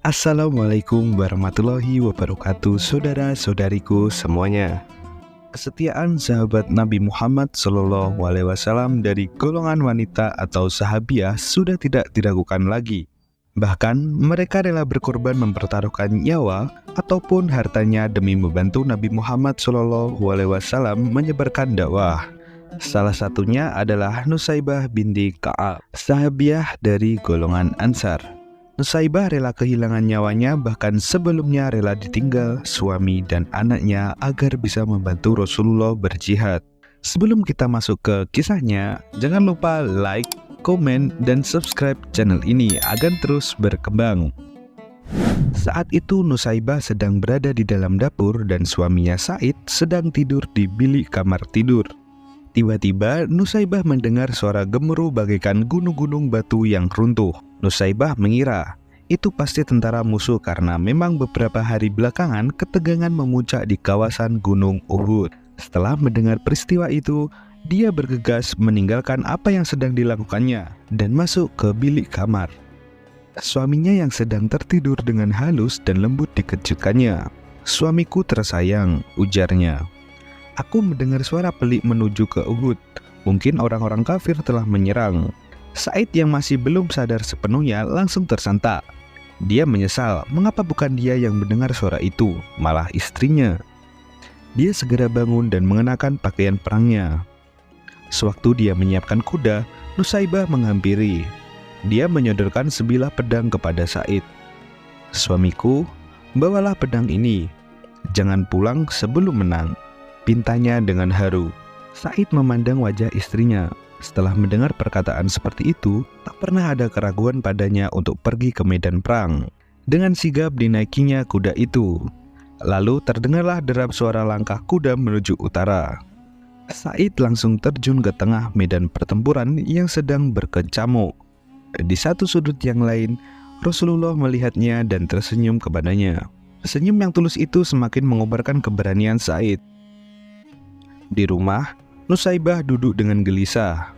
Assalamualaikum warahmatullahi wabarakatuh, saudara-saudariku semuanya. Kesetiaan sahabat Nabi Muhammad SAW dari golongan wanita atau sahabiah sudah tidak diragukan lagi. Bahkan mereka rela berkorban mempertaruhkan nyawa ataupun hartanya demi membantu Nabi Muhammad SAW menyebarkan dakwah. Salah satunya adalah Nusaybah binti Ka'ab, sahabiah dari golongan Ansar. Nusaybah rela kehilangan nyawanya, bahkan sebelumnya rela ditinggal suami dan anaknya agar bisa membantu Rasulullah berjihad. Sebelum kita masuk ke kisahnya, jangan lupa like, komen, dan subscribe channel ini agar terus berkembang. Saat itu Nusaybah sedang berada di dalam dapur dan suaminya Said sedang tidur di bilik kamar tidur. Tiba-tiba Nusaybah mendengar suara gemuruh bagaikan gunung-gunung batu yang runtuh. Nusaybah mengira itu pasti tentara musuh karena memang beberapa hari belakangan ketegangan memuncak di kawasan Gunung Uhud. Setelah mendengar peristiwa itu, dia bergegas meninggalkan apa yang sedang dilakukannya dan masuk ke bilik kamar. Suaminya yang sedang tertidur dengan halus dan lembut dikejutkannya. "Suamiku tersayang," ujarnya. "Aku mendengar suara pelik menuju ke Uhud. Mungkin orang-orang kafir telah menyerang." Said yang masih belum sadar sepenuhnya langsung tersentak. Dia menyesal mengapa bukan dia yang mendengar suara itu, malah istrinya. Dia segera bangun dan mengenakan pakaian perangnya. Sewaktu dia menyiapkan kuda, Nusaybah menghampiri. Dia menyodorkan sebilah pedang kepada Said. "Suamiku, bawalah pedang ini. Jangan pulang sebelum menang," pintanya dengan haru. Said memandang wajah istrinya. Setelah mendengar perkataan seperti itu, tak pernah ada keraguan padanya untuk pergi ke medan perang. Dengan sigap dinaikinya kuda itu. Lalu terdengarlah derap suara langkah kuda menuju utara. Said langsung terjun ke tengah medan pertempuran yang sedang berkecamuk. Di satu sudut yang lain, Rasulullah melihatnya dan tersenyum kepadanya. Senyum yang tulus itu semakin mengobarkan keberanian Said. Di rumah, Nusaybah duduk dengan gelisah.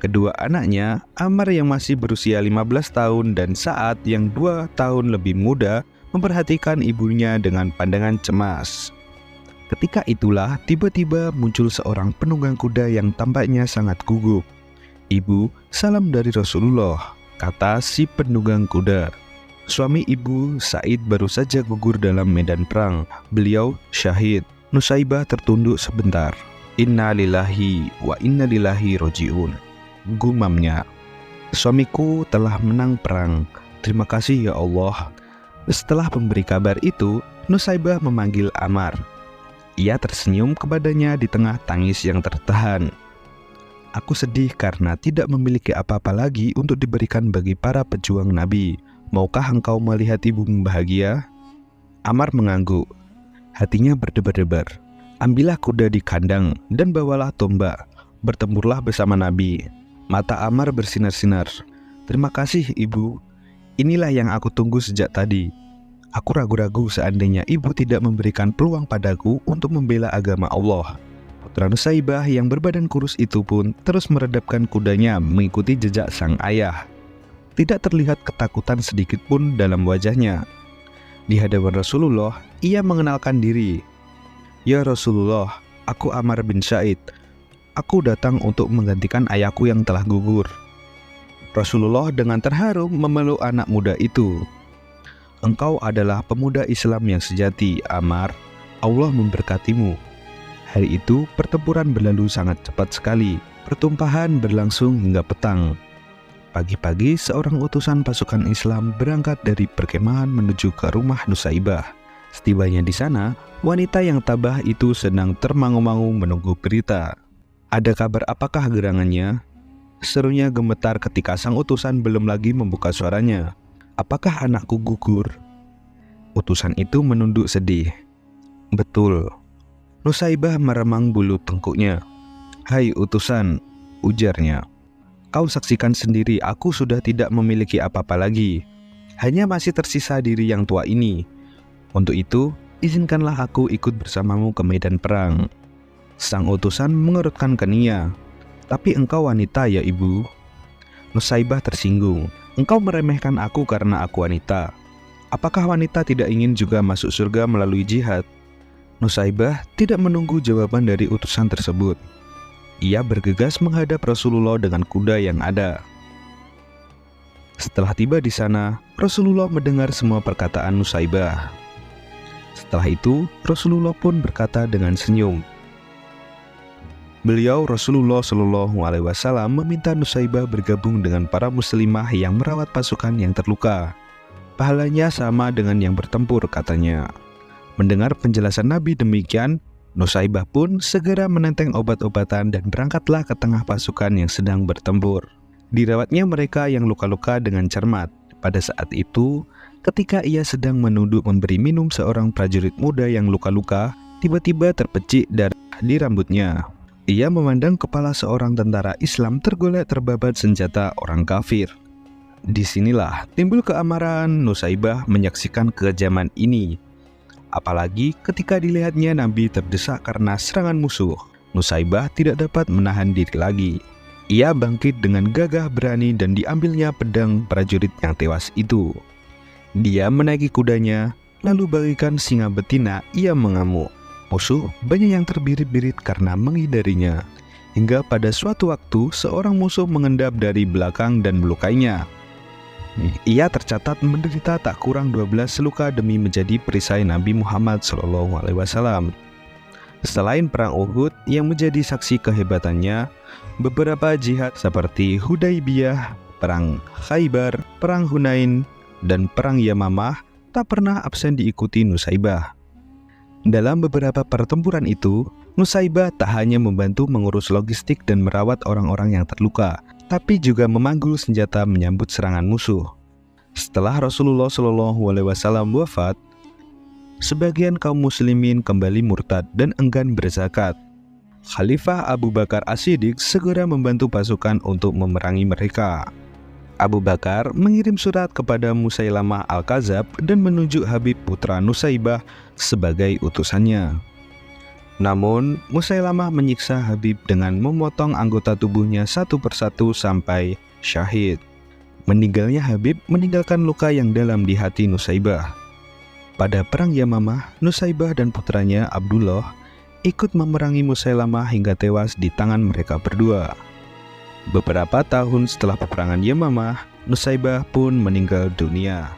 Kedua anaknya, Ammar yang masih berusia 15 tahun dan Sa'ad yang 2 tahun lebih muda, memperhatikan ibunya dengan pandangan cemas. Ketika itulah tiba-tiba muncul seorang penunggang kuda yang tampaknya sangat gugup. "Ibu, salam dari Rasulullah," kata si penunggang kuda. Suami ibu, Said, baru saja gugur dalam medan perang. Beliau syahid. Nusaybah tertunduk sebentar. "Inna lillahi wa inna ilaihi roji'un," gumamnya. "Suamiku telah menang perang. Terima kasih ya Allah." Setelah memberi kabar itu, Nusaybah memanggil Ammar. Ia tersenyum kepadanya di tengah tangis yang tertahan. "Aku sedih karena tidak memiliki apa-apa lagi untuk diberikan bagi para pejuang Nabi. Maukah engkau melihat ibumu bahagia?" Ammar mengangguk. Hatinya berdebar-debar. "Ambillah kuda di kandang dan bawalah tombak. Bertempurlah bersama Nabi." Mata Ammar bersinar-sinar. "Terima kasih ibu. Inilah yang aku tunggu sejak tadi. Aku ragu-ragu seandainya ibu tidak memberikan peluang padaku untuk membela agama Allah." Putra Nusaybah yang berbadan kurus itu pun terus meredapkan kudanya mengikuti jejak sang ayah. Tidak terlihat ketakutan sedikit pun dalam wajahnya. Di hadapan Rasulullah, ia mengenalkan diri. "Ya Rasulullah, aku Ammar bin Said. Aku datang untuk menggantikan ayahku yang telah gugur." Rasulullah dengan terharu memeluk anak muda itu. "Engkau adalah pemuda Islam yang sejati, Ammar. Allah memberkatimu." Hari itu pertempuran berlalu sangat cepat sekali. Pertumpahan berlangsung hingga petang. Pagi-pagi seorang utusan pasukan Islam berangkat dari perkemahan menuju ke rumah Nusaybah. Setibanya di sana, wanita yang tabah itu sedang termangu-mangu menunggu berita. "Ada kabar apakah gerangannya?" serunya gemetar ketika sang utusan belum lagi membuka suaranya. "Apakah anakku gugur?" Utusan itu menunduk sedih. "Betul." Nusaybah meremang bulu tengkuknya. "Hai utusan," ujarnya. "Kau saksikan sendiri, aku sudah tidak memiliki apa-apa lagi. Hanya masih tersisa diri yang tua ini. Untuk itu, izinkanlah aku ikut bersamamu ke medan perang." Sang utusan mengerutkan kening. "Tapi engkau wanita ya ibu?" Nusaibah tersinggung. "Engkau meremehkan aku karena aku wanita. Apakah wanita tidak ingin juga masuk surga melalui jihad?" Nusaibah tidak menunggu jawaban dari utusan tersebut. Ia bergegas menghadap Rasulullah dengan kuda yang ada. Setelah tiba di sana, Rasulullah mendengar semua perkataan Nusaibah. Setelah itu, Rasulullah pun berkata dengan senyum. Beliau Rasulullah Shallallahu Alaihi Wasallam meminta Nusaibah bergabung dengan para muslimah yang merawat pasukan yang terluka. Pahalanya sama dengan yang bertempur, katanya. Mendengar penjelasan Nabi demikian, Nusaibah pun segera menenteng obat-obatan dan berangkatlah ke tengah pasukan yang sedang bertempur. Dirawatnya mereka yang luka-luka dengan cermat. Pada saat itu, ketika ia sedang menunduk memberi minum seorang prajurit muda yang luka-luka, tiba-tiba terpecik darah di rambutnya. Ia memandang kepala seorang tentara Islam tergolek terbabat senjata orang kafir. Disinilah timbul keamarahan Nusaibah menyaksikan kekejaman ini. Apalagi ketika dilihatnya Nabi terdesak karena serangan musuh, Nusaibah tidak dapat menahan diri lagi. Ia bangkit dengan gagah berani dan diambilnya pedang prajurit yang tewas itu. Dia menaiki kudanya, lalu bagaikan singa betina ia mengamuk. Musuh banyak yang terbirit-birit karena menghindarinya. Hingga pada suatu waktu seorang musuh mengendap dari belakang dan melukainya. Ia tercatat menderita tak kurang 12 luka demi menjadi perisai Nabi Muhammad SAW. Selain perang Uhud yang menjadi saksi kehebatannya, beberapa jihad seperti Hudaybiyah, perang Khaybar, perang Hunain, dan perang Yamamah tak pernah absen diikuti Nusaibah. Dalam beberapa pertempuran itu, Nusaibah tak hanya membantu mengurus logistik dan merawat orang-orang yang terluka, tapi juga memanggul senjata menyambut serangan musuh. Setelah Rasulullah SAW wafat, sebagian kaum muslimin kembali murtad dan enggan berzakat. Khalifah Abu Bakar As-Siddiq segera membantu pasukan untuk memerangi mereka. Abu Bakar mengirim surat kepada Musailamah Al-Kadzab dan menunjuk Habib putra Nusaibah sebagai utusannya. Namun, Musailamah menyiksa Habib dengan memotong anggota tubuhnya satu persatu sampai syahid. Meninggalnya Habib meninggalkan luka yang dalam di hati Nusaibah. Pada perang Yamamah, Nusaibah dan putranya Abdullah ikut memerangi Musailamah hingga tewas di tangan mereka berdua. Beberapa tahun setelah peperangan Yamamah, Nusaibah pun meninggal dunia.